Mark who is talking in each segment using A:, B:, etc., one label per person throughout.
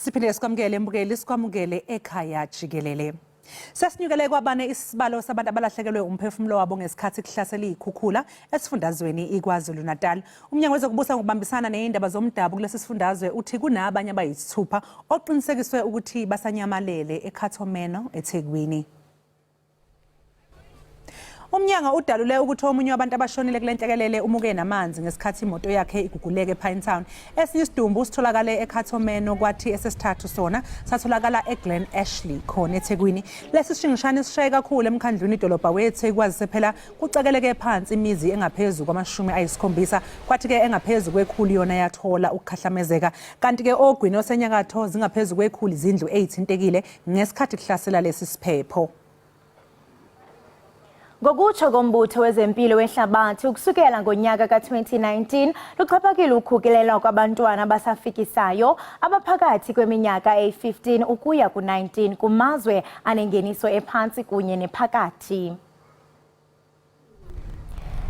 A: Siphinde sikwamukele mbukeli sikwamukele Ekhaya Jikelele. Sesinyukele kwabane isibalo sabantu abalahlekelwe umphefumulo wabo ngesikhathi kuhlasela izikhukhula esifundazweni iKwaZulu Natal. Umnyango wezokubusa ngokubambisana nezindaba zomdabu kulesi sifundazwe uthi kunabanye abayisithupha oqinisekiswe ukuthi basanyamalele eKhathomeno eThekwini. Umnyango udalule ukuthi omunye wabantu abashonile kule nhlekelele umuke namanzi ngesikhathi imoto yakhe iguguleke ePinetown. Esinye isidumbu sitholakale eKhathomeno kwathi esesithathu sona satholakala eGlen Ashley khona eThekwini. Lesi sishingishane sishaye kakhulu emkhandlwini idolobha weThekwini phela kucekeleke phansi imizi engaphezulu kwama-70 kwathi ke engaphezulu kwekhulu yona yathola ukukhahlamezeka kanti ke ogwini osenyakatho zingaphezulu kwekhulu izindlu 8 intekile ngesikhathi kuhlasela lesi siphepho.
B: Ngokutsho kombutho wezempilo wehlabathi ukusukela ngonyaka ka-2019 luxhaphakile ukukhukelela kwabantwana abasafikisayo abaphakathi kweminyaka eyi-15 ukuya ku-19 kumazwe anengeniso ephansi kunye nephakathi.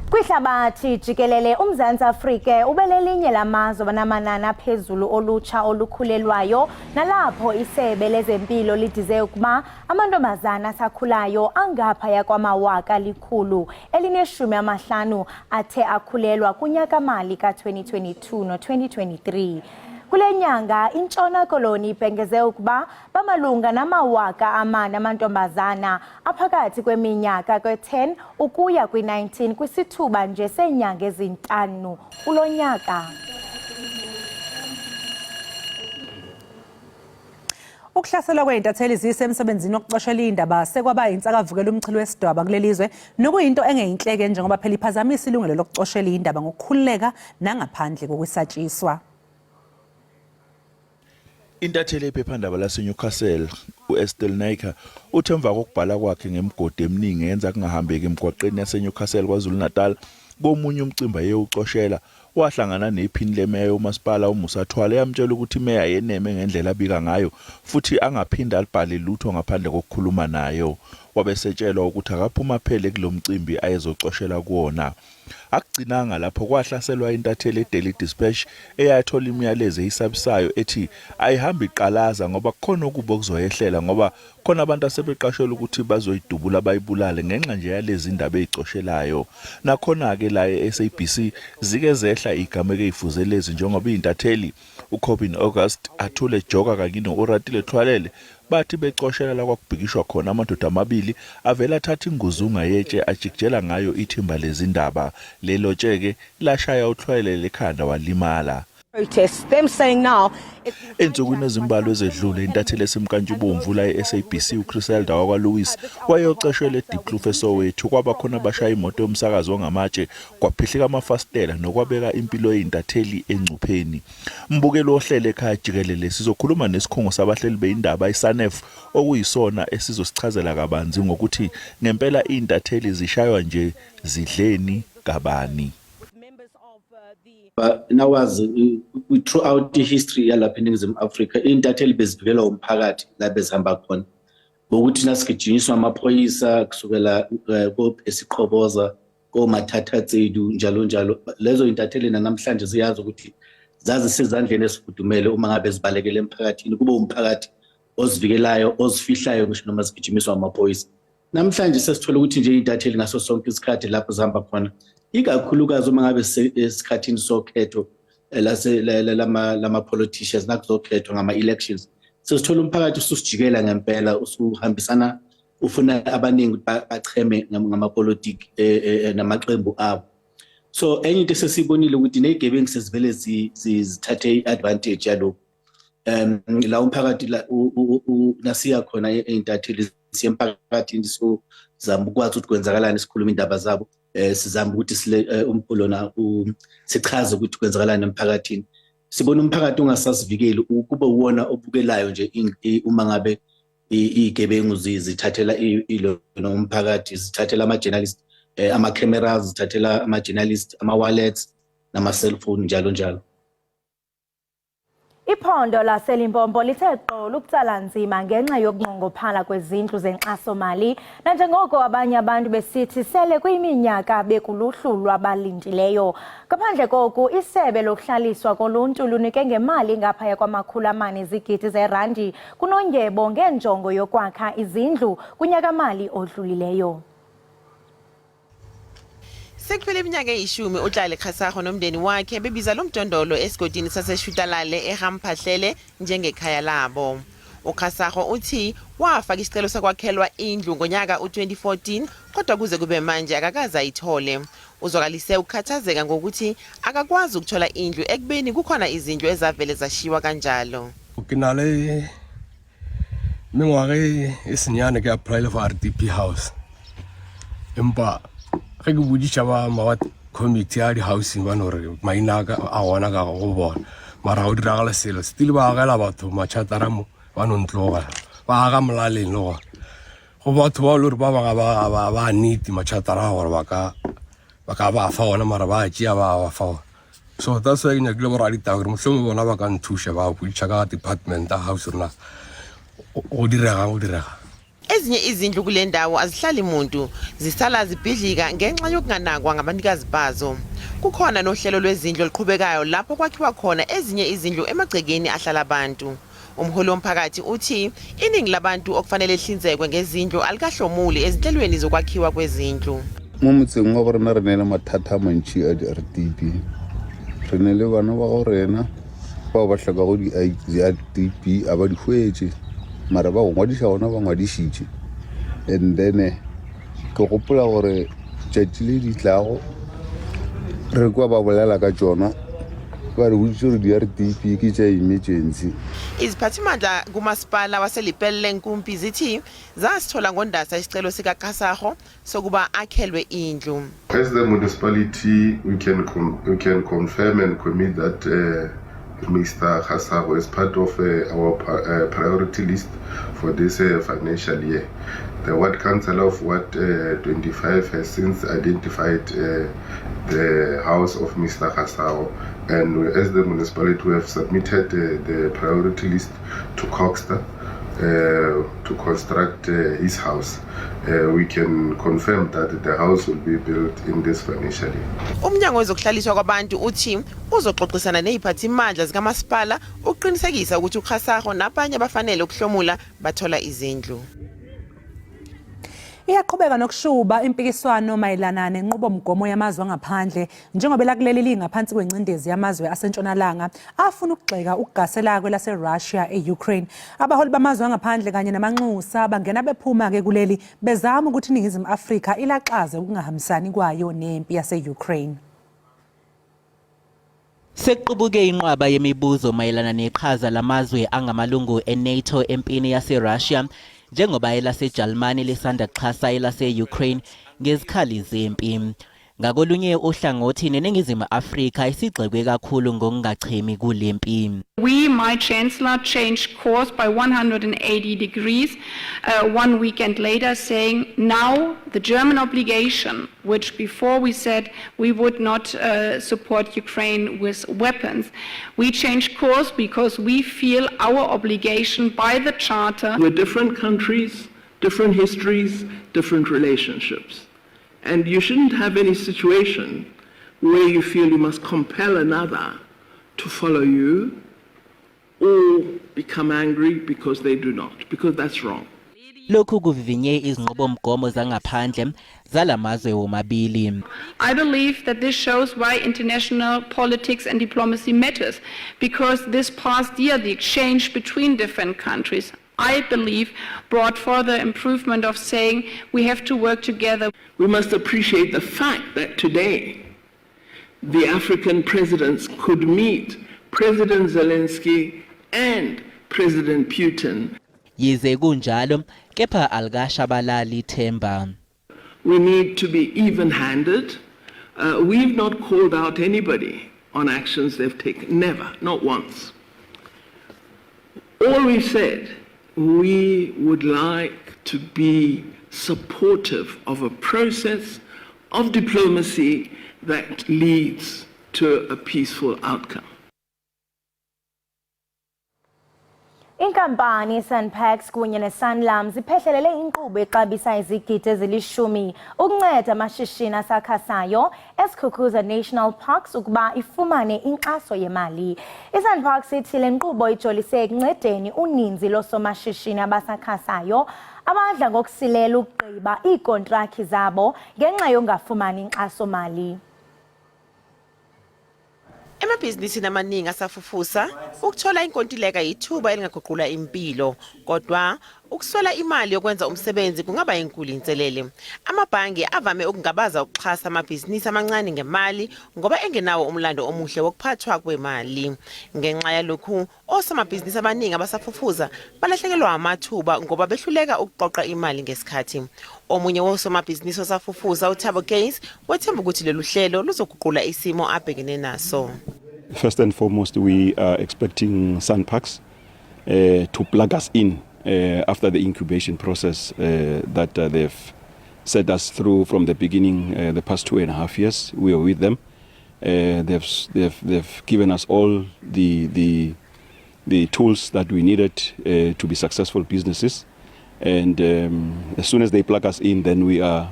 B: Kwihlabathi jikelele uMzantsi Afrika ubelelinye lamazwe banamanani aphezulu olutsha olukhulelwayo nalapho isebe lezempilo lidize ukuba amantombazana asakhulayo angaphaya kwama150 athe akhulelwa kunyaka-mali ka-2022 no-2023. Kule nyanga intshona koloni ibhengeze ukuba bamalunga nama4,000 amantombazana aphakathi kweminyaka kwe-10 ukuya kwi-19 kwisithuba nje senyanga ezinhlanu kulo nyaka.
A: Ukuhlaselwa kweintatheli zisemsebenzini wokuxoshela indaba sekwaba insakavukela umchilo wesidwaba kulelizwe nokuyinto engeyinhleke njengoba phela iphazamisa ilungelo lokuxoshela indaba ngokukhululeka nangaphandle kokwesatshiswa.
C: Intatheli ephephandaba laseNewcastle uEstelle Naika uthe emva kokubhala kwakhe ngemigodi eminingi yenza kungahambeki emgwaqeni yaseNewcastle kwaZulu Natal komunye umcimbi ayewuxoshela wahlangana nephini lemeya uMasipala uMusa Thwala yamtshela ukuthi imeya yeneme ngendlela abika ngayo futhi angaphinda alibhale lutho ngaphandle kokukhuluma nayo. Wabesetshelwa ukuthi akaphuma phele kulomcimbi ayezoxoshela kuona. Akugcinanga lapho kwahlaselwa intatheli eDaily Dispatch eyathola imiyalezo eyisabisayo ethi ayihambi iqalaza ngoba kukhona ukuba kuzoyehlela ngoba khona abantu asebeqashelwa ukuthi bazoyidubula abayibulale ngenxa nje yalezi indaba ezixoshelayo. Nakhona ke la eSABC zike zehla igama eyifuzelezi njengoba intatheli uCobin August athule joka kanye noRatile Thwalele bathi becoshela la kwakubhikishwa khona amadoda amabili avela athatha inguzunga yetshe ajikjela ngayo ithimba lezindaba. Lelo tsheke lashaya uThwalele ekhanda walimala.
D: Them saying now
C: Ensukwini ezimbalwa ezedlule intatheli esimkantshubomvu la eSABC uChriselda wakwaLouis wayoceshwela eDeepkloof eSoweto kwaba khona abashaya imoto yomsakazo ongamatshe kwaphihlika amafastela nokwabeka impilo yeintatheli engcupheni. Mbukelo ohlele ekhaya jikelele sizokhuluma nesikhungo sabahleli beindaba iSANEF okuyisona esizosichazela kabanzi ngokuthi ngempela intatheli zishaywa nje zidleni kabani.
E: Now as we throughout the history yalapha eNingizimu Afrika intatheli bezivikela umphakathi la bezihamba khona ngokuthi nasigijinyiswa amaphoyisa kusukela esiqhoboza komathathatsedu njalo njalo. Lezo intatheli namhlanje ziyazi ukuthi zazi sezandleni esifudumele uma ngabe zibalekele emphakathini kube umphakathi ozivikelayo ozifihlayo ngisho noma zigijinyiswa amaphoyisa. Namhlanje sesithola ukuthi nje intatheli ngaso sonke isikhathi lapho zihamba khona ikakhulukazi uma ngabe esikhathini sokhetho lama politicians nakuzokhethwa ngama elections sesithola umphakathi ususijikela ngempela usuhambisana ufuna abaningi bacheme ngamapolitiki namaqembu abo. So enye into sesibonile ukuthi nezigebengu sezivele zithathe advantage yalo la umphakathi nasiya khona eintatheli siyemphakathini so zama ukwazi ukuthi kwenzakalani isikhuluma indaba zabo. Sizama ukuthi sile umpulona sichaze ukuthi kwenzakalani emphakathini. Sibona umphakathi ungasasivikeli kube uwona obukelayo nje uma ngabe izigebengu zithathela ilo nomphakathi zithathela ama-journalists ama-cameras zithathela ama-journalists ama-wallets nama-cellphone njalo njalo.
B: Iphondo laseLimpopo lithe xolo ukutsala nzima ngenxa yokunqongophala kwezindlu zenkxaso-mali nanjengoko abanye abantu besithi sele kuyiminyaka bekuluhlu lwabalindileyo. Ngaphandle koku, isebe lokuhlaliswa koluntu lunike ngemali ngaphaya kwama-400 zigidi zeerandi kunondyebo ngenjongo yokwakha izindlu kunyaka-mali odlulileyo.
F: Sekuphele iminyaka eyishumi uhlale Khasakho nomndeni wakhe bebiza lo mdondolo esigodini saseshutalale eHamphahlele njengekhaya labo. uKhasakho uthi wafaka isicelo sakwakhelwa indlu ngonyaka u2014 kodwa kuze kube manje akakaze ayithole. Uzwakalise ukukhathazeka ngokuthi akakwazi ukuthola indlu ekubeni kukhona izindlu ezavele zashiwa kanjalo.
G: Ukinale mengwage isinyane ke apply for RDP house. Empa ge ke boditša ba mawat committee ya di-housing ba nore maina a gona ka go bona mara go diragala selo still ba agela batho matšhatara mo ba nontloga ba aga molaleng le gona go batho ba lore ba bangwe ba nnete matšhatara gore ba ka ba fa ona mara ba tšea ba fa ona. So that's why ke nyakile borra ditaba gore mohlomong bona ba ka nthuša ba boditša ka department ya house rona go direga.
F: Ezinye izindlu kule ndawo azihlali muntu zisala zibhidlika ngenxa yokunganakwa ngabanikazi bazo. Kukhona nohlelo lwezindlu oluqhubekayo lapho kwakhiwa khona ezinye izindlu emagcekeni ahlala abantu. Umholi womphakathi uthi iningi labantu okufanele hlinzekwe ngezindlu alikahlomuli ezinhlelweni zokwakhiwa kwezindlu.
H: Mo motseng wa rena re nele mathata a mantši a di-RDP. Re ne le bana ba go rena bao ba hlakago di-RDP a ba di hwetše mara ba go ngwadiša gona ba ngwadišitše and then ke gopola gore tšatši le di tlago re kwa ba bolela ka tšona ba re boditše gore di-RDP ke tša emergency.
F: Iziphathimandla kumasipala waseLiphelele Nkumpi zithi zasithola ngondasa isicelo sikaKhasakho sokuba akhelwe indlu.
I: As the municipality, we can confirm and commit that Mr. Khasakho is part of our priority list for this financial year. The Ward Council of Ward 25 has since identified the house of Mr. Khasakho, and as the municipality we have submitted the priority list to Coxter to construct his house. We can confirm that the house will be built in this financial year.
F: Umnyango wezokuhlaliswa kwabantu uthi uzoxoxisana neziphathimandla zikamasipala uqinisekisa ukuthi uKhasakho nabanye abafanele ukuhlomula bathola izindlu.
A: Iyaqhubeka nokushuba impikiswano mayelana nenqubomgomo yamazwe angaphandle njengoba lakuleli lingaphansi kwencindezi yamazwe asentshonalanga afuna ukugxeka ukugasela kwelaseRussia eUkraine. Abaholi bamazwe angaphandle kanye namanxusa bangena bephuma ke kuleli bezama ukuthi iNingizimu Afrika ilaxaze ukungahambisani kwayo nempi yaseUkraine.
J: Sekuqubuke inqwaba yemibuzo mayelana neqhaza lamazwe angamalungu eNATO empini yaseRussia njengoba elaseJalimani lisanda xhasa elase-Ukraine ngezikhali zempi. Ngakolunye uhlangothi neNingizimu Afrika isigxekwe kakhulu ngokungachemi kulempi.
K: We, my Chancellor, changed course by 180 degrees 1 weekend later, saying now the German obligation, which before we said we would not support Ukraine with weapons, we changed course because we feel our obligation by the Charter.
L: We're different countries, different histories, different relationships. And you shouldn't have any situation where you feel you must compel another to follow you or become angry because they do not, because that's wrong.
J: Lokhu kuvinye izinqubomgomo zangaphandle zalamazwe womabili.
K: I believe that this shows why international politics and diplomacy matters, because this past year the exchange between different countries, I believe, brought further improvement of saying we have to work together.
L: We must appreciate the fact that today the African presidents could meet President Zelensky and President Putin.
J: Yize kunjalo, kepha alikashabalali ithemba.
L: We need to be even-handed. We've not called out anybody on actions they've taken, never, not once. All we've said, we would like to be supportive of a process of diplomacy that leads to a peaceful outcome.
B: Inkampani Sunpax kunye neSanlam ziphehlelele inkqubo exabisa izigidi ezilishumi ukunceda amashishini asakhasayo esikhukhuza National Parks ukuba ifumane inkxaso yemali. iSunpax ithi le nkqubo ijolise ekuncedeni uninzi loosomashishini abasakhasayo abadla ngokusilela ukugqiba iikontrakhi zabo ngenxa yongafumani inkxaso-mali.
F: Emabhizinisini amaningi asafufusa ukuthola inkontileka yithuba elingaguqula impilo, kodwa ukuswela imali yokwenza umsebenzi kungaba inkulu inselele. Amabhangi avame ukungabaza ukuxhasa amabhizinisi amancane ngemali ngoba engenawo umlando omuhle wokuphathwa kwemali. Ngenxa yalokhu osomabhizinisi abaningi abasafufusa balahlekelwa amathuba ngoba behluleka ukuqoqa imali ngesikhathi. Omunye wosomabhizinisi osafufusa uThabo Gaines wethemba ukuthi lolu hlelo luzoguqula isimo abhekene naso.
M: First and foremost, we are expecting Sunpax to plug us in after the incubation process that they've set us through from the beginning. The past 2.5 years, we are with them. They've given us all the tools that we needed to be successful businesses. And as soon as they plug us in, then we are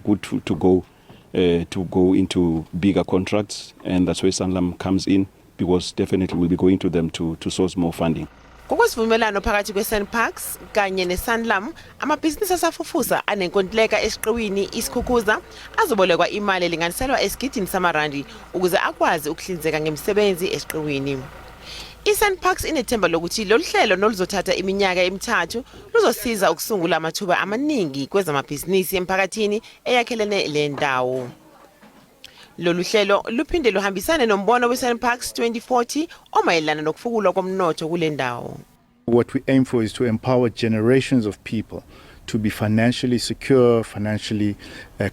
M: good to go into bigger contracts, and that's where Sanlam comes in, because definitely we'll be going to them to source more funding.
F: Ngokwesivumelwano phakathi kweSunpax kanye neSanlam, amabhizinisi asafufusa anenkontileka esiqiwini isikhukhuza azobolekwa imali elinganiselwa esigidini samarandi ukuze akwazi ukuhlinzeka ngemisebenzi esiqiwini. iSunpax inethemba lokuthi lolu hlelo noluzothatha iminyaka emithathu luzosiza ukusungula amathuba amaningi kwezamabhizinisi emphakathini eyakhelene le ndawo. Lolu hlelo luphinde luhambisane nombono weSunpax 2040 omayelana nokufukulwa komnotho kule ndawo.
N: What we aim for is to empower generations of people to be financially secure, financially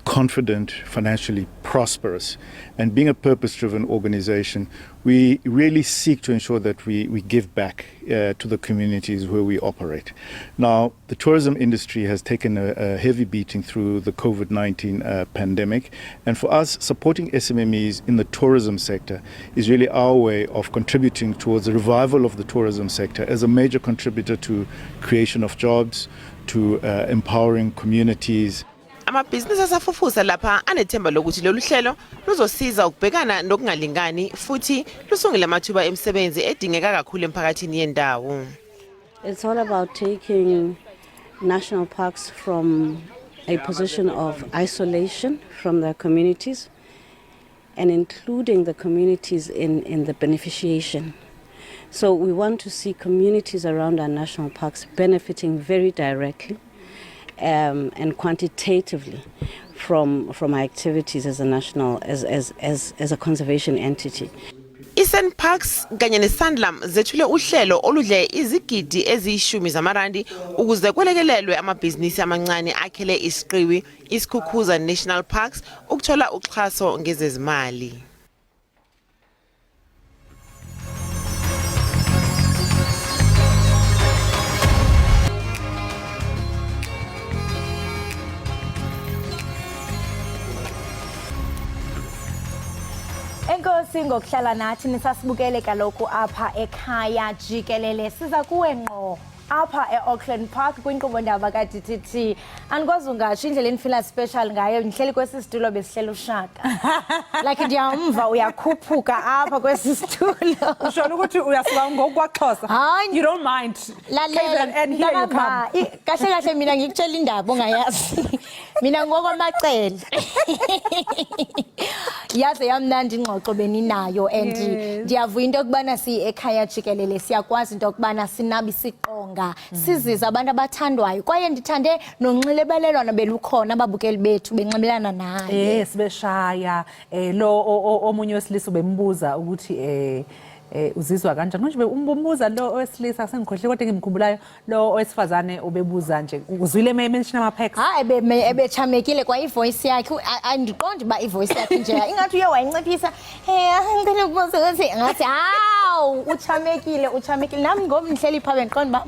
N: confident, financially prosperous. And being a purpose-driven organization, we really seek to ensure that we give back to the communities where we operate. Now, the tourism industry has taken a heavy beating through the COVID-19 pandemic. And for us, supporting SMMEs in the tourism sector is really our way of contributing towards the revival of the tourism sector as a major contributor to creation of jobs, to empowering communities.
F: Amabhizinisi asafufusa lapha anethemba lokuthi lolu hlelo luzosiza ukubhekana nokungalingani futhi lusungule amathuba emisebenzi edingeka kakhulu emphakathini yendawo.
O: It's all about taking national parks from a position of isolation from their communities and including the communities in the beneficiation. So we want to see communities around our national parks benefiting very directly and quantitatively from our activities as a national, as a conservation entity.
F: iSunpax kanye neSanlam zethule uhlelo oludle izigidi eziyishumi zamarandi ukuze kwelekelelwe amabhizinisi amancane akhele isiqiwi isikhukhuza National Parks ukuthola uxhaso ngezezimali.
B: Enkosi ngokuhlala nathi nisasibukele kaloku apha ekhaya Jikelele siza kuwe ngqo apha eAuckland Park kwinkqubo ndaba kaDTT. Andikwazi ungatsho indlela endifila special ngayo ndihleli kwesi situlo besihlela ushaka. Like ndiyamva uyakhuphuka apha kwesi situlo.
A: Usho ukuthi uyasuka ngokwaXhosa. You don't mind.
B: And here you come. Kahle kahle mina ngikutshela indaba ongayazi. Mina ngokwamacele. Yaze yamnandi ingxoxo beninayo and ndiyavuya into yokubana ekhaya Jikelele siyakwazi into yokubana sinabi siqonga siziza abantu abathandwayo kwaye ndithande nonxibelelwano belukhona ababukeli bethu benxibelana naye.
A: Sibeshaya lo omunye wesilisa bembuza ukuthi uzizwa kanjani manje umbuza lo owesilisa sengikhohle kodwa ngimkhumbulayo lo owesifazane ubebuza nje uzwile mention ama-packs
B: ebechamekile kwa ivoice yakhe andiqondi ba ivoice yakhe nje ingathi uye wayinciphisa ngicela ukubuza ukuthi ngathi hawu uchamekile nami ngoba ngihleli pha bendiqonda ba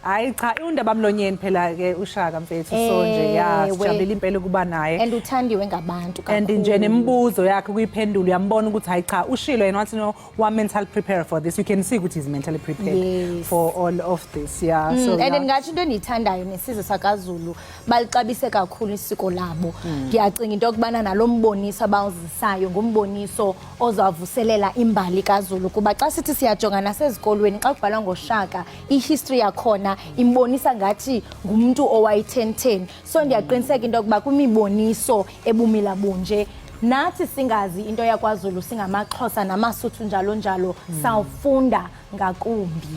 A: Hayi cha undaba mlonyeni phela ke uShaka mfethu so nje ya sijabula impela kuba naye
B: and uthandiwe ngabantu kakhulu
A: and nje nemibuzo yakhe kuyiphendula uyambona ukuthi hayi cha ushilo yena wathi no wa mental prepare for this you can see ukuthi he's mentally prepared for all of this so
B: and ngathi into endiyithandayo nesizwe sakaZulu balixabise kakhulu isiko labo ngiyacinga into yokubana nalomboniso abawuzisayo ngumboniso ozavuselela imbali kaZulu kuba xa sithi siyajonga nasezikolweni xa kubhalwa ngoShaka ihistory yakhona imbonisa ngathi ngumuntu owayi1010 so ndiyaqiniseka into yokuba kwimiboniso ebumila bunje nathi singazi into yakwaZulu singamaXhosa namasuthu njalo njalo sawufunda ngakumbi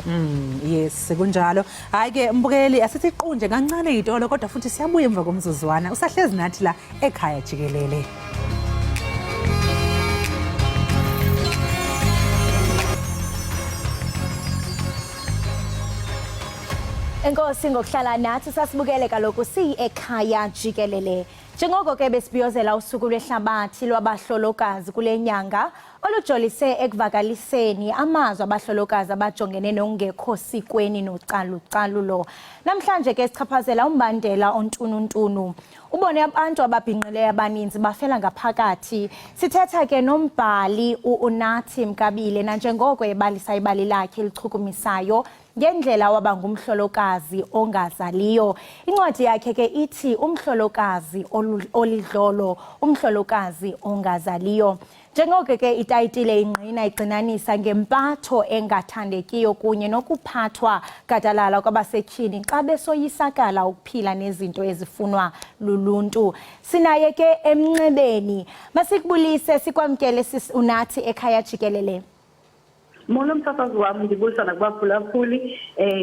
A: yes kunjalo hayi ke mbukeli asithi iqunje kancane itolo kodwa futhi siyabuya emva komzuzwana usahlezi nathi la ekhaya jikelele.
B: Enkosi ngokuhlala nathi sasibukele kaloku ekhaya jikelele. Njengoko ke besibiyozela usuku lwehlabathi lwabahlolokazi kule nyanga olujolise ekuvakaliseni amazwi abahlolokazi abajongene nokungekho sikweni nocalucalulo. Namhlanje ke sichaphazela umbandela ontununtunu. Ubone abantu ababhinqileyo abaninzi bafela ngaphakathi. Sithetha ke nombhali uNathi Mkabile nanjengoko ebalisa ibali lakhe lichukumisayo ngendlela waba ngumhlolokazi ongazaliyo. Incwadi yakhe ke ithi umhlolokazi olidlolo, umhlolokazi ongazaliyo. Njengoko ke itayitile ingqina igcinanisa ngempatho engathandekiyo kunye nokuphathwa gadalala kwabasetyhini xa besoyisakala ukuphila nezinto ezifunwa luluntu. Sinaye ke emnxebeni. Masikubulise sikwamkele uNathi ekhaya jikelele.
P: Molo msafazi wami ndibulisa nakubaphulaphuli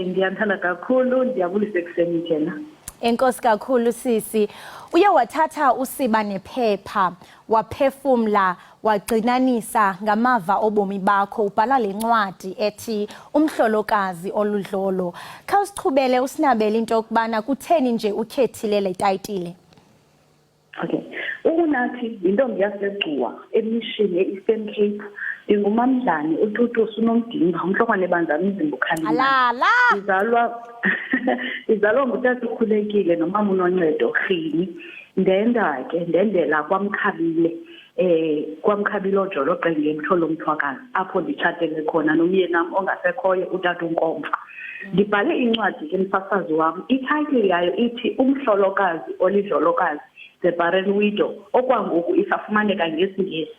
P: ndiyanthanda kakhulu ndiyabulisa ekuseni njena.
B: Enkosi kakhulu sisi. Uye wathatha usiba nephepha waphefumla wagcinanisa ngamava obomi bakho ubhala lencwadi ethi umhlolokazi oludlolo. Khawusichubele usinabele into yokubana kutheni nje ukhethile le tayitile.
P: Okay. uNathi yintombi yaseGcuwa emishini eEastern Cape. Ndingumamdlane uTutusi uNomdimba umhlokwane banzana izimbo khalina. Izalwa ngutata ukhulekile nomama uNoncedo Rhini. Ndendela kwaMkhabile kwamkhabile ojolo qenge emtholo umthwakazi apho nditshatele khona nomyenam ongasekhoyo utata uNkomfa. Ndibhale incwadi ke msasazi wami ititle yayo ithi umhlolokazi olidlolokazi the barren widow okwangoku isafumaneka ngesingesi.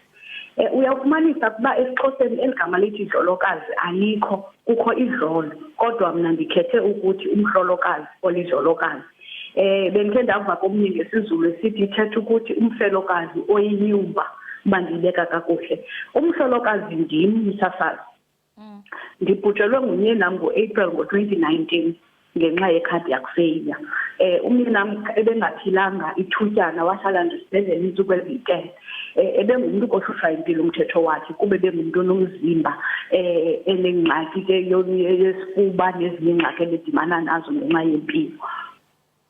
P: Uyafumanisa kuba esiXhoseni eligama lithi idlolokazi alikho kukho idlolo kodwa mina ndikhethe ukuthi umhlolokazi olidlolokazi. Bengike ndava komnye ngesizulu esithi ithetha ukuthi umfelokazi oyinyumba bandibeka kakuhle. Umhlolokazi ndim msasazi. Ndibhujelwe ngunyenam ngo-April ngo-2019 ngenxa ye-cardiac failure. Umyenam ebengaphilanga ithutyana wahlala ndisibhedlela iintsuku eziyi-10. Ebengumuntu ohlutshwa impilo umthetho wakhe kuba bengumuntu onomzimba enengxaki ke yesifuba nezinye ingxaki ebedimana nazo ngenxa yempilo.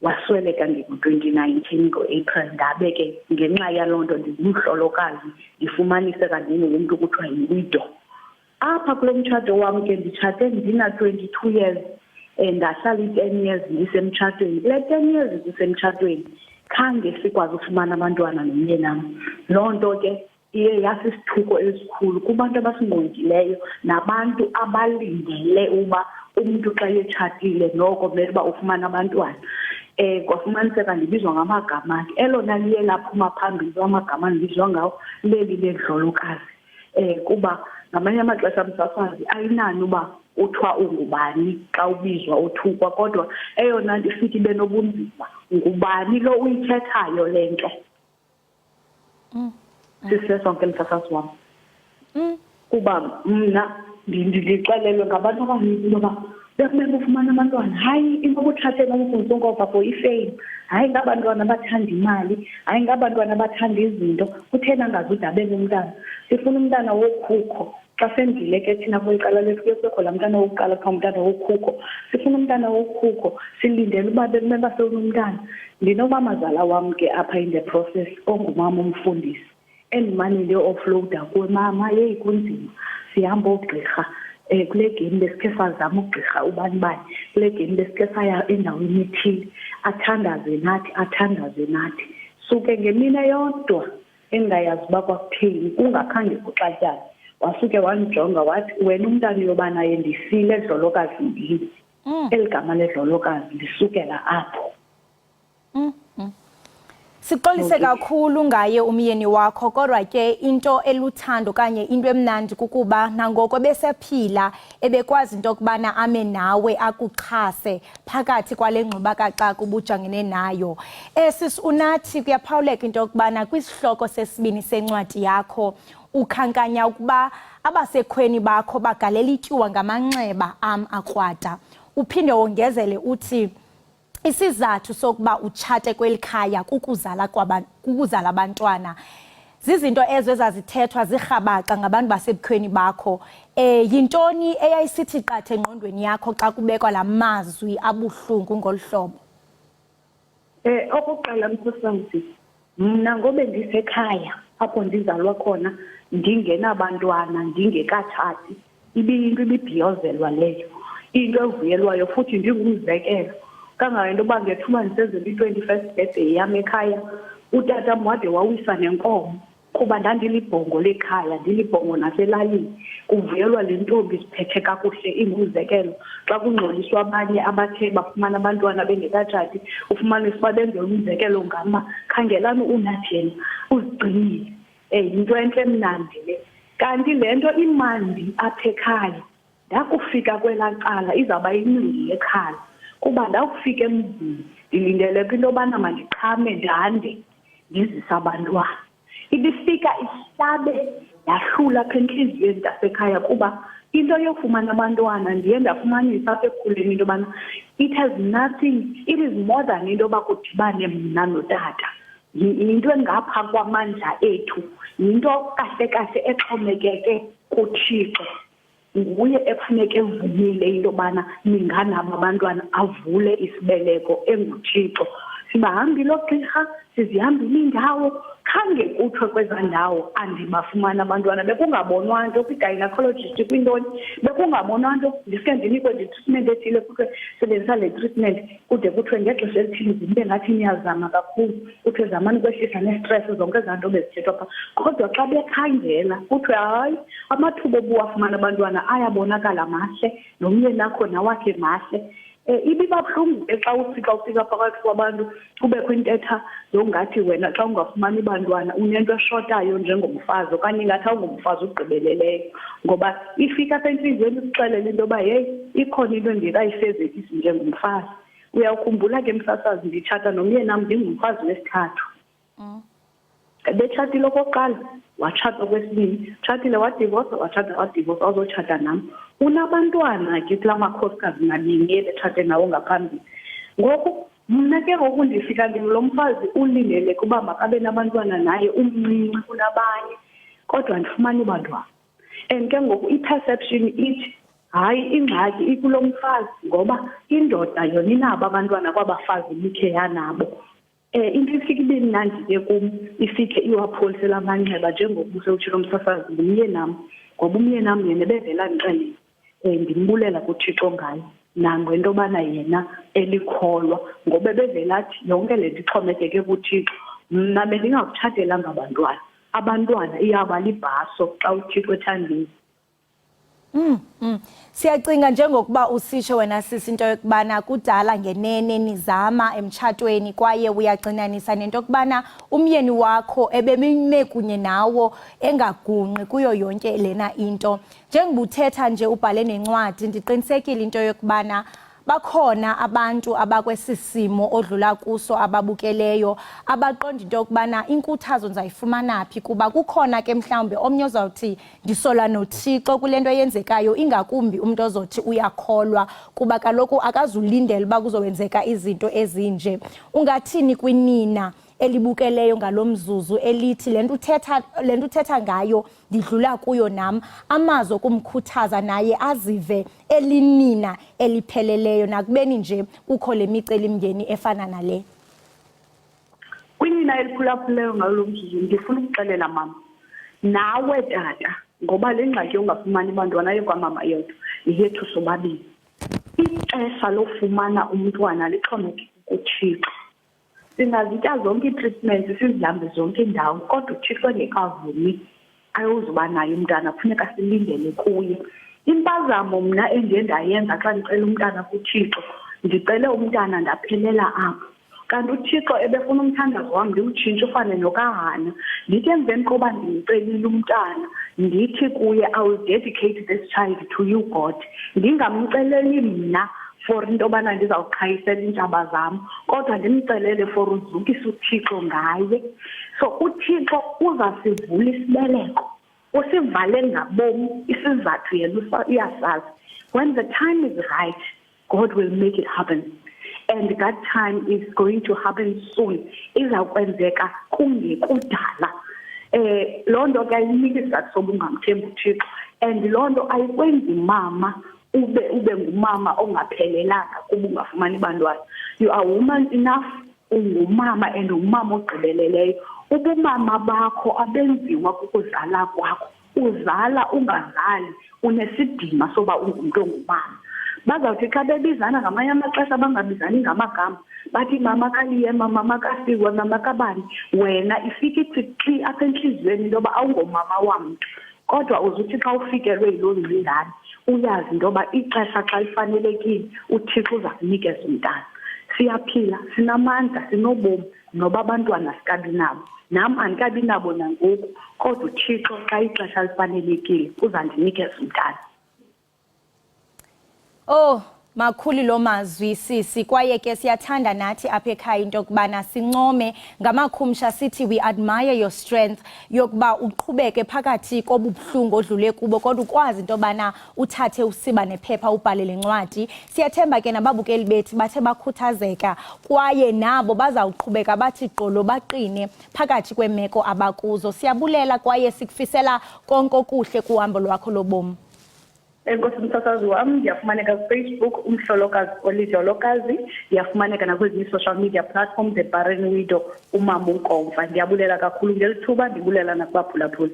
P: Wasweleka ngo-2019 ngo-April ndabe ke ngenxa yaloo nto ndingumhlolokazi ndifumaniseka ndingumuntu kuthiwa yi-widow. Apha kulo mtshato wam ke nditshate ndina-22 years ndahlala i-10 years ndisemtshatweni. Le 10 years ndisemtshatweni khange sikwazi ufumana abantwana nomyenam. Loo nto ke iye yasisithuko esikhulu kubantu abasingqongileyo nabantu abalindele uba umuntu xa etshatile noko kumele uba ufumana abantwana. Kwafumaniseka ndibizwa ngamagama akhe elona liye laphuma phambili amagama ndibizwa ngawo leli ledlolokazi. Kuba ngamanye amaxesha msasazi ayinani uba uthiwa ungubani xa ubizwa uthukwa kodwa eyona nto ifike ibe nobunzima ngubani lo uyithethayo le nto. Sisesonke msasazi wam. Kuba mna ndilixelelwe ngabantu abaninzi intoba bekumele ufumane abantwana. Hayi into yokuthathe nomfundisi uNkomfa for ifame. Hayi ngabantwana abathanda imali. Hayi ngabantwana abathanda izinto. Kutheni angazi ude abe nomntana? Sifuna umntana wokhukho. Xa sendile ke thina kweqala lethu kusekho la mntana wokuqala kuthiwa umntana wokhukho. Sifuna umntana wokhukho silindele uba bekumele basenomntana. Ndinomamazala wam ke apha in the process ongumama umfundisi endimane nde-offloada kuwe mama yeyi kunzima sihamba oogqirha kule game besikhe sazama ugqirha ubani bani kule game besikhe saya endaweni ethile athandaze nathi suke ngemini eyodwa engayazi uba kwakutheni kungakhange kuxatyaze wasuke wandijonga wathi wena umntana yobana yendifile edlolokazi ndini eligama ledlolokazi lisukela apho.
B: Sixolise kakhulu ngaye umyeni wakho, kodwa ke into eluthando kanye into emnandi kukuba nangoko besephila ebekwazi into okubana ame nawe akuxhase phakathi kwale ngxubakaxaka ubujangene nayo. Sis unathi kuyaphawuleka into okubana kwisihloko sesibini sencwadi yakho ukhankanya ukuba abasekhweni bakho bagalela ityuwa ngamanxeba akrwada. Uphinde wongezele uthi isizathu sokuba utshate kwelikhaya kukuzala abantwana. Zizinto ezo ezazithethwa zirhabaxa ngabantu basebukhweni bakho. Yintoni eyayisithi qathe engqondweni yakho xa kubekwa la mazwi abuhlungu ngolu hlobo?
P: Okokuqala Mkhosikazi, mna ngobe ndisekhaya apho ndizalwa khona ndingenabantwana ndingekatshati ibiyinto ibibhiyozelwa leyo, into evuyelwayo futhi ndingumzekelo. Kangayento uba ngethuba ndisenzela i-21st birthday yam ekhaya utata wade wawisa nenkomo kuba ndandilibhongo lekhaya ndilibhongo naselalini kuvuyelwa le ntombi ziphethe kakuhle ingumzekelo. Xa kungcoliswa abanye abathe bafumana abantwana bengekatshati ufumanise uba benzelwa umzekelo ngama khangelani unathi yena uzigcinile. Yinto entle emnandi le. Kanti le nto imandi apha ekhaya ndakufika kwelaa cala izawuba yincindi ekhaya kuba ndakufika emzini ndilindele into yobana mandiqhame ndande ndizise abantwana. Ibifika ihlabe yahlula apha entliziyweni ndasekhaya kuba into yofumana abantwana ndiye ndafumanisa apha ekukhuleni into yobana it is more than into yoba kudibane mna notata. Yinto engapha kwamandla ethu, yinto kahle kahle exhomekeke kuThixo. Nguye ekufuneka evumile into yobana ninganabo abantwana, avule isibeleko enguThixo. Sibahambile oogqirha, sizihambile iindawo, khange kuthiwe kwezaa ndawo andibafumana abantwana. Bekungabonwa nto kwi-gynecologist kwintoni, bekungabonwa nto ndisuke ndinikwe ngetreatment ethile kuthiwe sebenzisa le treatment kude kuthiwe ngexesha elithile zibe ngathi niyazama kakhulu, kuthiwe zamani ukwehlisa nestress, zonke ezaa nto bezithethwa phaa. Kodwa xa bekhangela kuthiwe hayi, amathuba obuwafumana abantwana ayabonakala mahle, nomyeni akho nawakhe mahle. Ibibabuhlungu xa ufika phakathi kwabantu kubekho intetha zongathi wena xa ungafumani bantwana unento eshotayo njengomfazi okanye ingathi awungumfazi ugqibeleleyo, ngoba ifika apha entliziyweni ikuxelela into yoba heyi ikhona into endikayifezekisi njengomfazi. Uyawukhumbula ke msasazi nditshata nomyenam ndingumfazi wesithathu. Betshatile okokuqala watshata okwesibini, tshatile wadivosa, watshata wadivosa, awuzotshata nam. Unabantwana ke kulaa makhosikazi mabini etshate nawo ngaphambili. Ngoku mna ke ngoku ndifika lo mfazi ulindele kuba makabe nabantwana naye umncinci kunabanye, kodwa ndifumane bantwana. And ke ngoku i-perception ithi hayi ingxaki ikulo mfazi ngoba indoda yona inabo abantwana kwabafazi ibikhe yanabo. Into ifike ibe mnandi ke kum ifike iwapholisela amanxeba njengoba usewutshilo msasazi ngumyenam, ngoba umyenam yena ebevela ndixelele ndimbulela kuThixo ngayo nangento yobana yena elikholwa, ngoba ebevela athi yonke le nto ixhomekeke kuThixo. Mna bendingakutshadelanga abantwana, abantwana iyaba libhaso xa uThixo ethambile.
B: Siyacinga njengokuba usitsho wena sisi into yokubana kudala ngenene nizama emtshatweni kwaye uyagcinanisa nento yokubana umyeni wakho ebemime kunye nawo engagungqi kuyo yonke lena into. Njengoba uthetha nje ubhale nencwadi, ndiqinisekile into yokubana bakhona abantu abakwesisimo odlula kuso ababukeleyo abaqonda into yokubana inkuthazo ndizayifumana phi, kuba kukhona ke mhlawumbe omnye ozawuthi ndisola noThixo kule nto yenzekayo, ingakumbi umntu ozothi uyakholwa kuba kaloku akazulindela uba kuzowenzeka izinto ezinje. Ungathini kwinina elibukeleyo ngalomzuzu elithi le nto uthetha ngayo ndidlula kuyo nam, amazo kumkhuthaza naye azive elinina elipheleleyo nakubeni nje kukho le micelimngeni efana nale?
P: Kwinina eliphulaphuleyo ngalo mzuzu ndifuna ukuxelela mama, nawe tata ngoba le ngxaki yongafumani bantwana yekwamama yethu yethu sobabili. Ixesha lofumana umntwana lixhomekeke kuThixo. Singazitya zonke ii-treatments sizihambe zonke iindawo kodwa uThixo engekavumi ayozuba naye umntana kufuneka silindele kuye. Impazamo mna endiye ndayenza xa ndicela umntana kuThixo ndicele umntana ndaphelela apho. Kanti uThixo ebefuna umthandazo wam ndiwutshintshe ufane nokaHana. Ndithi emveni koba ndimcelile umntana ndithi kuye I will dedicate this child to you God. Ndingamceleli mna for into yobana ndizawuqhayisela iintshaba zam kodwa ndimcelele for uzukisa uThixo ngaye. So uThixo uzasivula isibeleko usivale ngabom isizathu yena uyasazi. When the time is right, God will make it happen. And that time is going to happen soon. Izakwenzeka kungekudala. Loo nto ke ayinika isizathu soba ungamthembi uThixo. And loo nto ayikwenzi mama ube ngumama ongaphelelanga kuba ungafumani bantwana. You are woman enough, ungumama and umama ogqibeleleyo. Ubumama bakho abenziwa kukuzala kwakho. Uzala ungazali unesidima soba ungumntu ongumama. Bazawuthi xa bebizana ngamanye amaxesha bangabizani ngamagama bathi mama kaLiyema, mama kaSiwe, mama kabani, wena ifika ithi xi apha entliziyweni into yoba awungomama wamntu. Kodwa uzuthi xa ufikelwe yiloo ngcingane uyazi into yoba ixesha xa lifanelekile uThixo uza kunikeza umntana. Siyaphila, sinamandla, sinobomi noba abantwana sikabi nabo. Nam andikabi nabo nangoku kodwa uThixo xa ixesha lifanelekile uzandinikeza umntana.
B: Oh, makhulu lo mazwi sisi kwaye ke siyathanda nathi apha ekhaya into kubana sincome ngamakhumsha sithi we admire your strength yokuba uqhubeke phakathi kobubuhlungu odlule kubo kodwa ukwazi into bana uthathe usiba nephepha ubhale lencwadi. Siyathemba ke nababukeli bethu bathe bakhuthazeka kwaye nabo bazawuqhubeka bathi qolo baqine phakathi kwemeko abakuzo. Siyabulela kwaye sikufisela konke okuhle kuhambo lwakho lobomi.
P: Enkosi msasazi wami ndiyafumaneka kuFacebook umhlolokazi olidolokazi, ndiyafumaneka nakwezinye social media platforms The Barren Widow umama uNkomfa. Ndiyabulela kakhulu ngelithuba, ndibulela nakubaphulaphuli.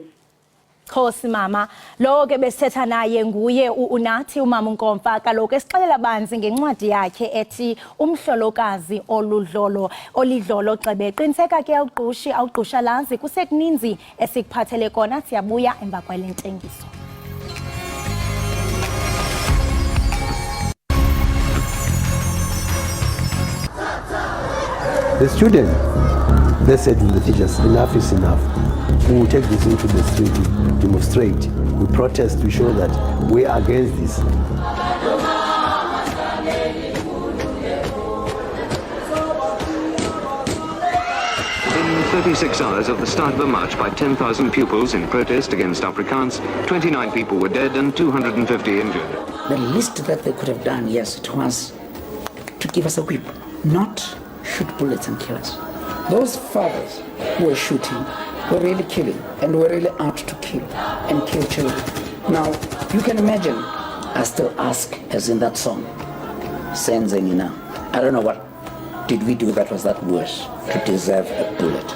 B: Khosi mama, lo ke besithetha naye nguye unathi umama uNkomfa. Kaloku esixelela banzi ngencwadi yakhe ethi umhlolokazi olidlolo gxebe. Qiniseka ke awugqusha lazi kusekuninzi esikuphathele kona. Siyabuya emva kwale ntengiso.
Q: The students, they said to the teachers, enough is enough. We will take this into the street, we demonstrate, we protest to show that we are against this.
R: In 36 hours of the start of a march by 10,000 pupils in protest against Afrikaans, 29 people were dead and 250 injured.
S: The least that they could have done, yes, it was to give us a whip, not shoot bullets and kill us. Those fathers who were shooting were really killing and were really out to kill and kill children. Now, you can imagine, I still ask, as in that song, Senzengina, I don't know what did we do that was that worse to deserve a bullet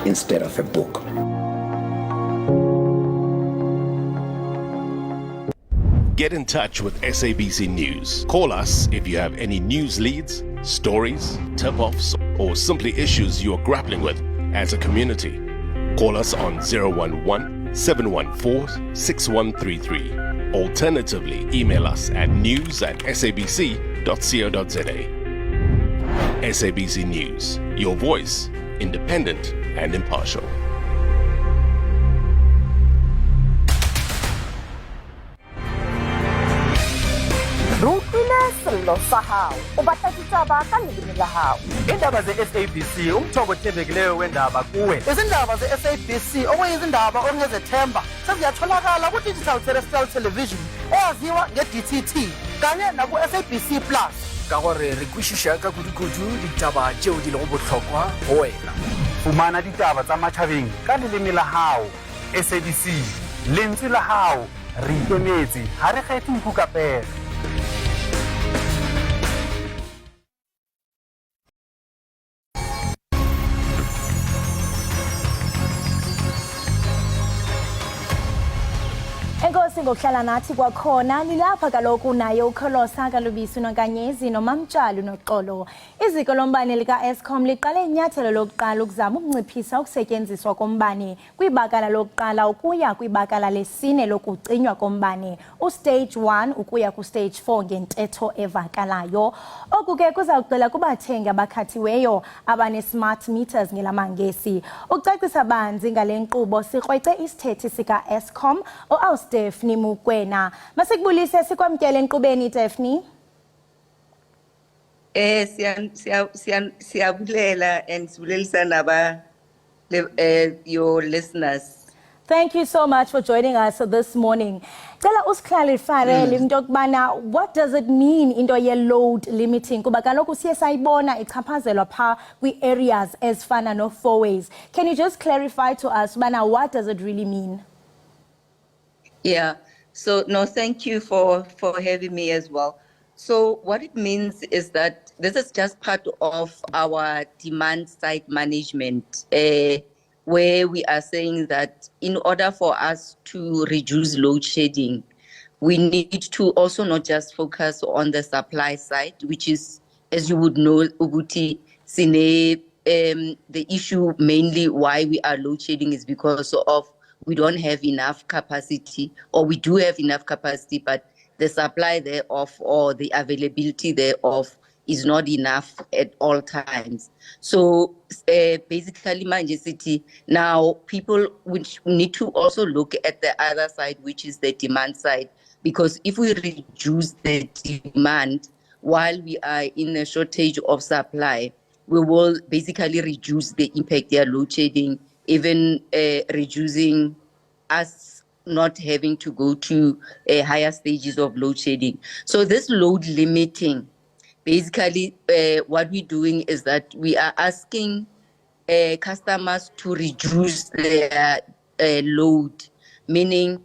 S: instead of a book.
T: Get in touch with SABC News. Call us if you have any news leads, stories, tip-offs, or simply issues you are grappling with as a community. Call us on 011-714-6133. Alternatively, email us at news@sabc.co.za. SABC News, your voice, independent and impartial.
U: Sello sa hao o batla ditaba ka leleme la hao. Indaba ze-SABC umthoko othembekileyo wendaba kuwe. Izindaba ze-SABC okuyizindaba ongezethemba seziyatholakala ku-digital terrestrial television eyaziwa nge-DTT kanye naku-SABC Plus.
V: Ka gore re kwešiša ka kudu-kudu ditaba tšeo di lego bohlokwa go wena.
U: Fumana ditaba tsa matšhabeng ka leleme la hao. SABC, lentswe la hao, re ikemetse, ha re kgethe nkukapela.
B: Enkosi ngokuhlala nathi kwakhona nilapha kaloku naye ukholosa kalubisi nonkanyezi nomamtshalo noxolo. Iziko lombane lika Eskom liqale inyathelo lokuqala ukuzama ukunciphisa ukusetyenziswa kombane kwibakala lokuqala ukuya kwibakala lesine lokucinywa kombane, ustage 1 ukuya kustage 4 ngentetho evakalayo. Oku ke kuzawuqela kubathengi abakhathiweyo abane smart meters ngelamangesi. Ukucacisa banzi ngale nkqubo sikrwece isithethi sika Eskom Stephanie Mukwena. Masikubulise sikwamkele enkqubeni Stephanie.
C: Siyabulela and sibulelisa naba your listeners.
B: Thank you so much for joining us this morning. Cela usiclarify into yokubana what does it mean into ye load limiting kuba kaloku siye sayibona ichaphazelwa pha kwi areas ezifana no fourways. Can you just clarify to us bana what does it really mean?
C: Yeah, so no, thank you for having me as well. So what it means is that this is just part of our demand side management, where we are saying that in order for us to reduce load shedding, we need to also not just focus on the supply side, which is, as you would know, Uguti, Sine, the issue mainly why we are load shedding is because of we don't have enough capacity, or we do have enough capacity, but the supply thereof or the availability thereof is not enough at all times. So basically, Manje City, now people which need to also look at the other side, which is the demand side, because if we reduce the demand while we are in a shortage of supply, we will basically reduce the impact they are load shedding, even reducing us not having to go to higher stages of load shedding. So this load limiting, basically what we're doing is that we are asking customers to reduce their load, meaning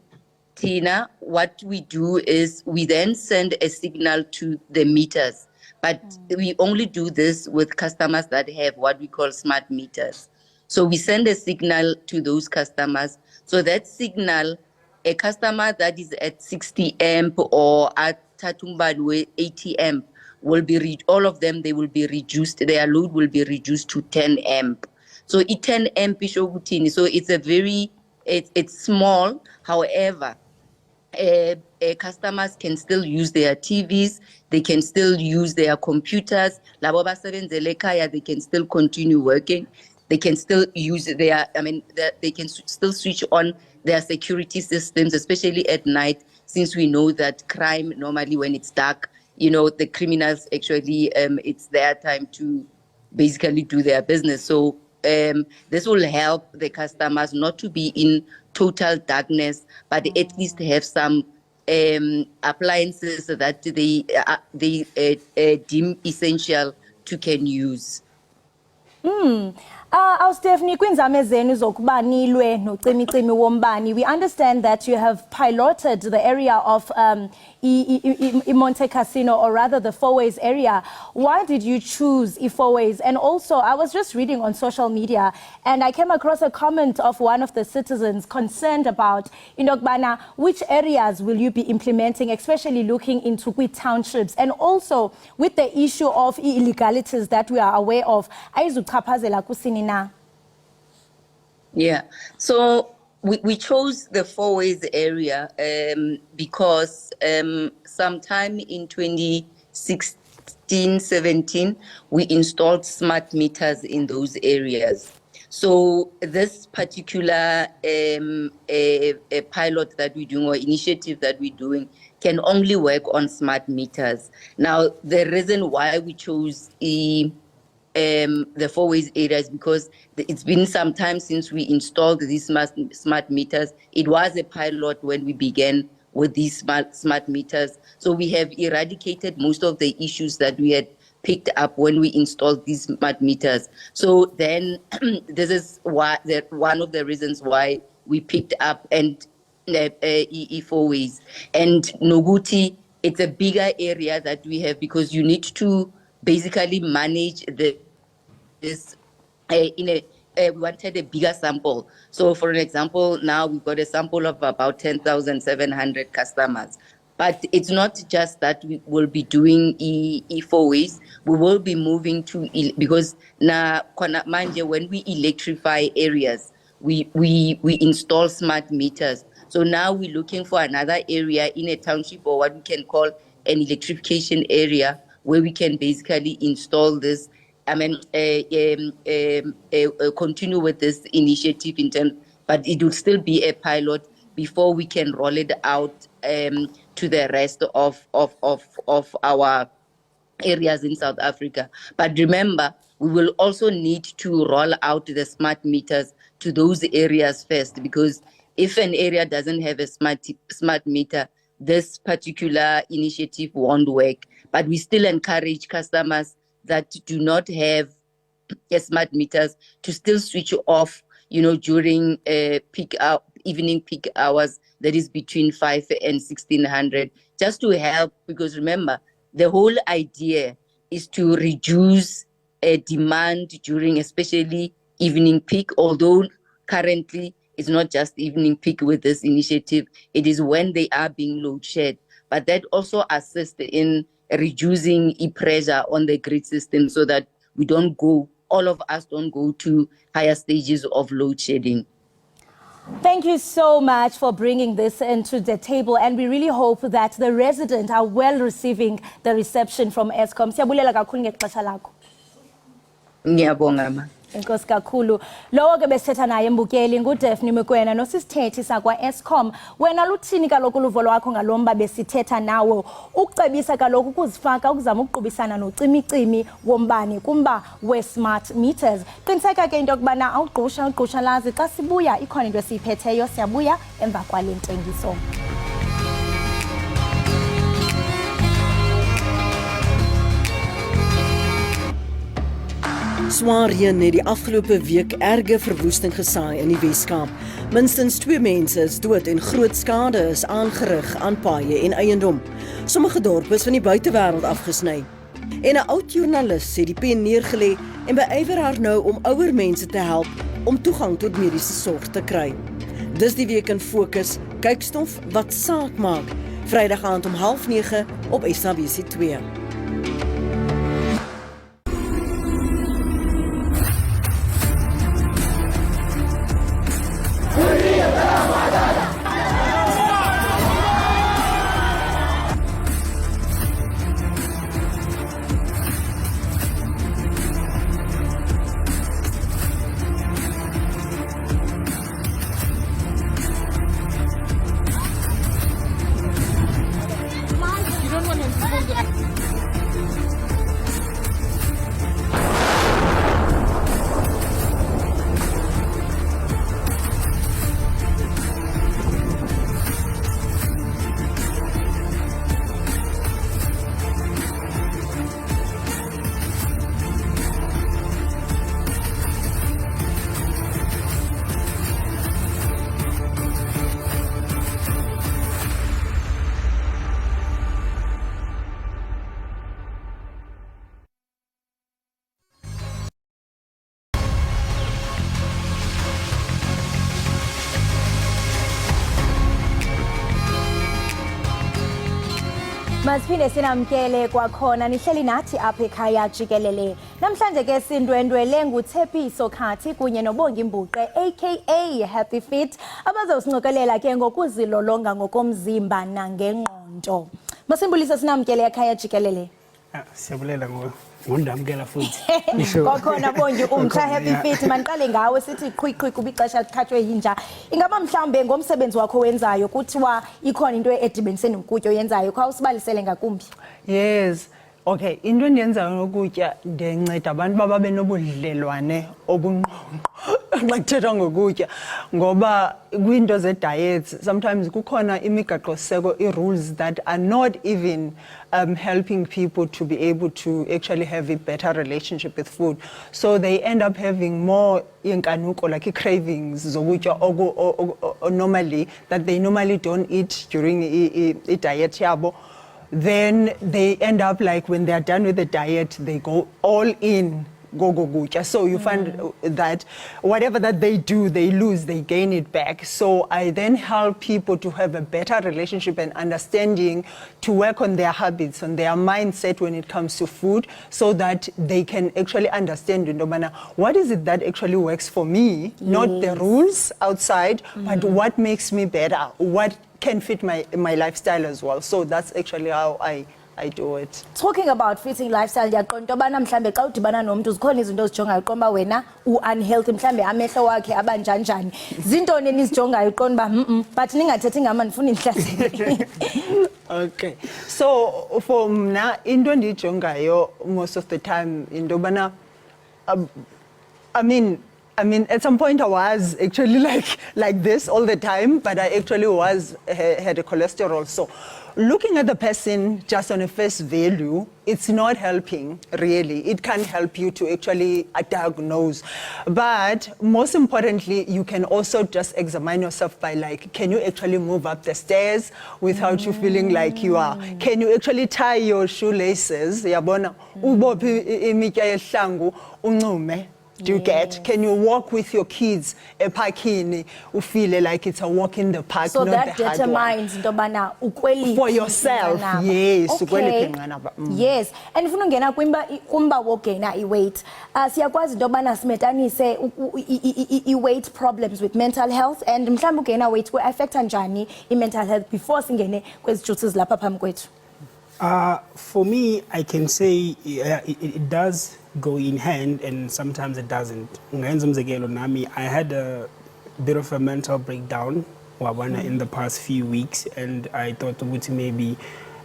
C: Tina, what we do is we then send a signal to the meters, but we only do this with customers that have what we call smart meters. So we send a signal to those customers. So that signal, a customer that is at 60 amp or at Tatumbalwe 80 amp will be all of them, they will be reduced, their load will be reduced to 10 amp. So it 10 amp is so it's a very, it's small, however, customers can still use their TVs, they can still use their computers, they can still continue working, they can still use their, they can still switch on their security systems, especially at night, since we know that crime, normally when it's dark, the criminals actually, it's their time to basically do their business. So this will help the customers not to be in total darkness, but at least have some appliances that they deem essential to can use.
B: Stephanie, kwinzame zenu zokuba nilwe nocimicimi wombani, we understand that you have piloted the area of Monte Casino, or rather the Fourways area. Why did you choose Fourways? And also, I was just reading on social media and I came across a comment of one of the citizens concerned about Inogbana, which areas will you be implementing, especially looking into which townships, and also with the issue of illegalities that we are aware of.
C: Yeah, so we chose the Fourways area because sometime in 2016-17, we installed smart meters in those areas. So this particular a pilot that we're doing, or initiative that we're doing, can only work on smart meters. Now, the reason why we chose the Fourways areas, because it's been some time since we installed these smart meters. It was a pilot when we began with these smart meters. So we have eradicated most of the issues that we had picked up when we installed these smart meters. So then this is why one of the reasons why we picked up and Fourways. And Noguti, it's a bigger area that we have, because you need to basically manage this in we wanted a bigger sample. So for an example, now we've got a sample of about 10,700 customers. But it's not just that we will be doing E4 ways. We will be moving to, because na manje, when we electrify areas, we install smart meters. So now we're looking for another area in a township, or what we can call an electrification area, where we can basically install this. I mean, continue with this initiative in terms, but it will still be a pilot before we can roll it out to the rest of our areas in South Africa. But remember, we will also need to roll out the smart meters to those areas first, because if an area doesn't have a smart meter, this particular initiative won't work. But we still encourage customers that do not have smart meters to still switch off, during evening peak hours, that is between 5 and 1600, just to help, because remember, the whole idea is to reduce demand during especially evening peak, although currently it's not just evening peak with this initiative, it is when they are being load shed. But that also assists in reducing pressure on the grid system, so that all of us don't go to higher stages of load shedding.
B: Thank you so much for bringing this into the table, and we really hope that the residents are well receiving the reception from Eskom. Siyabulela kakhulu ngexesha lakho.
C: Ngiyabonga ma.
B: Enkosi kakhulu. Lowo ke besithetha naye mbukeli nguDaphne Mokoena nosisithethi sakwa Eskom. Wena luthini kaloku uluvo lwakho ngalomba besithetha nawo, ukucebisa kaloku ukuzifaka ukuzama ukuqubisana nocimicimi wombane kumba we-smart meters. Qiniseka ke into yokubana awugqusha lazi xa sibuya ikhona into esiyiphetheyo, siyabuya emva kwale ntengiso.
D: Swaar reën het die afgelope week erge verwoesting gesaai in die Weskaap. Minstens 2 mense is dood en groot skade is aangerig aan paaie en eiendom. Sommige dorpe is van die buitewêreld afgesny. En 'n oud joernalis het die pen neergelê en beywer haar nou om ouer mense te help om toegang tot mediese sorg te kry. Dis die week in fokus, kykstof wat saak maak. Vrydag aand om 8:30 op SABC 2.
B: Masiphinde sinamkele kwakhona nihleli nathi apha ekhaya Jikelele. Namhlanje ke sindwendwele nguThephiso Khathi kunye noBongi Mbuqe aka Happy Fit abazosinokelela ke ngokuzilolonga ngokomzimba nangengqondo. Masimbulise sinamkele ekhaya Jikelele.
E: Siyabulela ngondamkela futhi.
B: Kwakhona Bongi umhla Happy Fit maniqale ngawe sithi qhwiqhwi kuba ixesha likhathwe yinja. Ingaba mhlambe ngomsebenzi wakho wenzayo kuthiwa ikhona into edibenisene nokutya oyenzayo kha usibalisele ngakumbi.
E: Yes. Okay, into endiyenzayo ngokutya ndinceda abantu babe nobudlelwane obungqongqo xa kuthethwa ngokutya ngoba kwiinto ze-diets sometimes kukhona imigaqo-seko i-rules that are not even helping people to be able to actually have a better relationship with food. So they end up having more inkanuko, like cravings zokutya normally that they normally don't eat during a diet yabo. Then they end up like when they're done with the diet, they go all in gogokutya. So you find that whatever that they do, they lose, they gain it back. So I then help people to have a better relationship and understanding, to work on their habits, on their mindset when it comes to food, so that they can actually understand what is it that actually works for me, not the rules outside, but what makes me better, what can fit my lifestyle as well. So that's actually how I do it.
B: Talking about fitting lifestyle, ndiyaqonda ubana mhlambe xa udibana nomuntu zikhona izinto ozijongayo uqonda uba wena u-unhealthy, mhlambe amehlo wakhe abanjanjani. Zintoni enizijongayo uqonda uba but ningathethi ngama ndifuna indihlasele.
E: Okay, so for mna into endiyijongayo most of the time into yobana I mean at some point I was actually like this all the time, but I actually had a cholesterol. So looking at the person just on a face value, it's not helping really. It can't help you to actually diagnose. But most importantly, you can also just examine yourself by can you actually move up the stairs without you feeling like you are? Can you actually tie your shoelaces? Yabona, ubophi imitya yehlangu uncume. Do you get? Can you walk with your kids eparkini? You feel like it's a walk in the park,
B: so
E: not
B: that
E: the hard
B: determines
E: one.
B: ukweli
E: For yourself, yes.
B: Okay. Yes. And if ungena kumba wogena i-weight, siyakwazi into yobana simetanise i-weight problems with mental health, and mhlawumbe ugena weight ku-affecta njani i-mental health before singene kwezi juices lapha phambi kwethu?
G: For me, I can say it does go in hand, and sometimes it doesn't. I had a bit of a mental breakdown in the past few weeks, and I thought maybe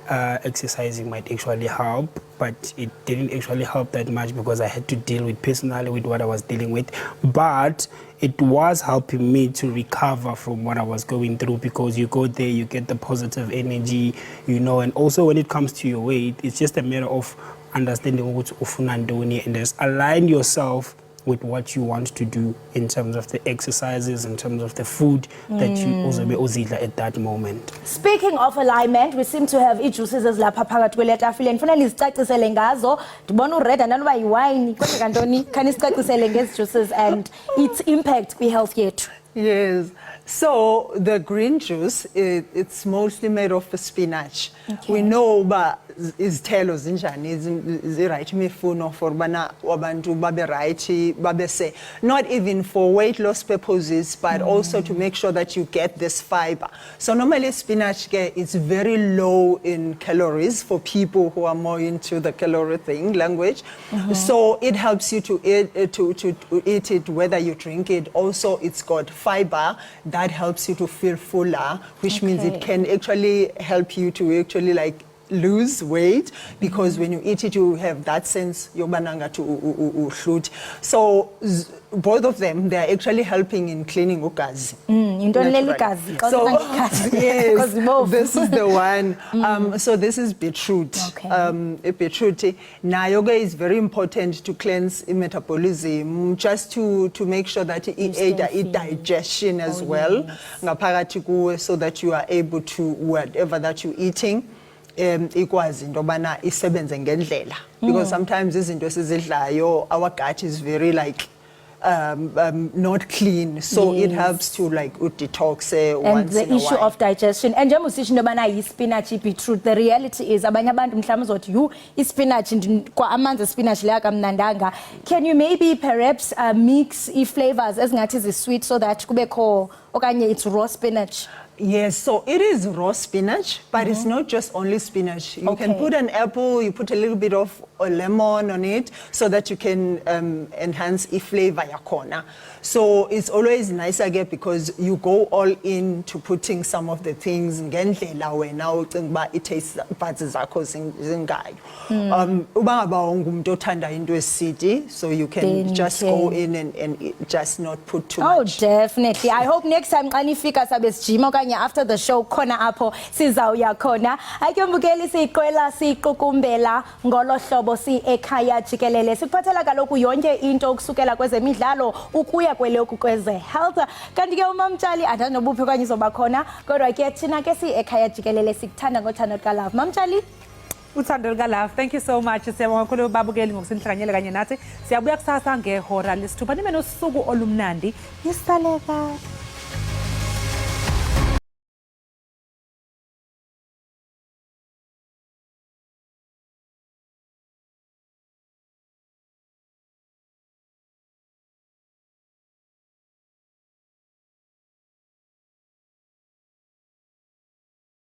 G: exercising might actually help, but it didn't actually help that much because I had to deal with personally with what I was dealing with. But it was helping me to recover from what I was going through, because you go there, you get the positive energy, and also when it comes to your weight, it's just a matter of understanding what ufuna ndoni and just align yourself with what you want to do in terms of the exercises, in terms of the food that you also be uzidla at that moment.
B: Speaking of alignment, we seem to have juices ezilapha phakathi kweletafile. Ndifuna nizicacisele ngazo. Ndibona ured andanoba yiwine kodwa kantoni khanisicacisele ngezi juices and its impact kwi-health yethu.
E: Yes. So the green juice, it's mostly made of spinach. Okay. We know izithelo zinjani ziright imifuno for bana wabantu babe right babe se, not even for weight loss purposes, but also to make sure that you get this fiber. So normally spinach is very low in calories for people who are more into the calorie language. So it helps you to eat it whether you drink it. Also it's got fiber that helps you to feel fuller, which means it can actually help you to actually lose weight, because when you eat it you have that sense yobananga to shoot. So both of them, they are actually helping in cleaning ugazi. So yes, this is the one. So this is beetroot. Beetroot nayoga is very important to cleanse metabolism, just to make sure that it aids digestion as well, so that you are able to whatever that you're eating. Ikwazi into yobana isebenze ngendlela, because sometimes izinto esizidlayo our gut is very not clean, so it helps to detox once in a while. And the
B: issue of digestion, and njengoba usisho into yobana yi-spinach, beetroot, the reality is abanye abantu mhlawumbe uzothi i-spinach kwa amanzi spinach leya kamnandanga. Can you maybe perhaps mix i-flavors ezingathi zi-sweet so that kubekho okanye it's raw spinach?
E: Yes, so it is raw spinach, but it's not just only spinach. You can put an apple, you put a little bit of lemon on it so that you can enhance the flavor yakona. So it's always nicer because you go all in to putting some of the things ngendlela wena ucinga it tastes buds zakho zingayo. Ubangaba ungumuntu othanda into esidi, so you can just go in and just not put too much.
B: Oh, definitely. I hope next time xa nifika sabesijima okanye after the show khona apho sizawuya khona. Ayombukeli siqwela siqukumbela ngolo hlobo Ekhaya Jikelele. Siphathela kaloku yonke into ukusukela kwezemidlalo ukuya kweloku kweze health. Kanti ke uMamtshali andinobuphi okanye izoba khona, kodwa ke thina ke Ekhaya Jikelele sikuthanda ngothando lukaLove. Mamtshali,
A: Uthando lukaLove, thank you so much. Siyabonga kakhulu babukeli ngokusihlanganyela kanye nathi. Siyabuya kusasa ngehora lesithupha nibe nosuku olumnandi. Nisaleka.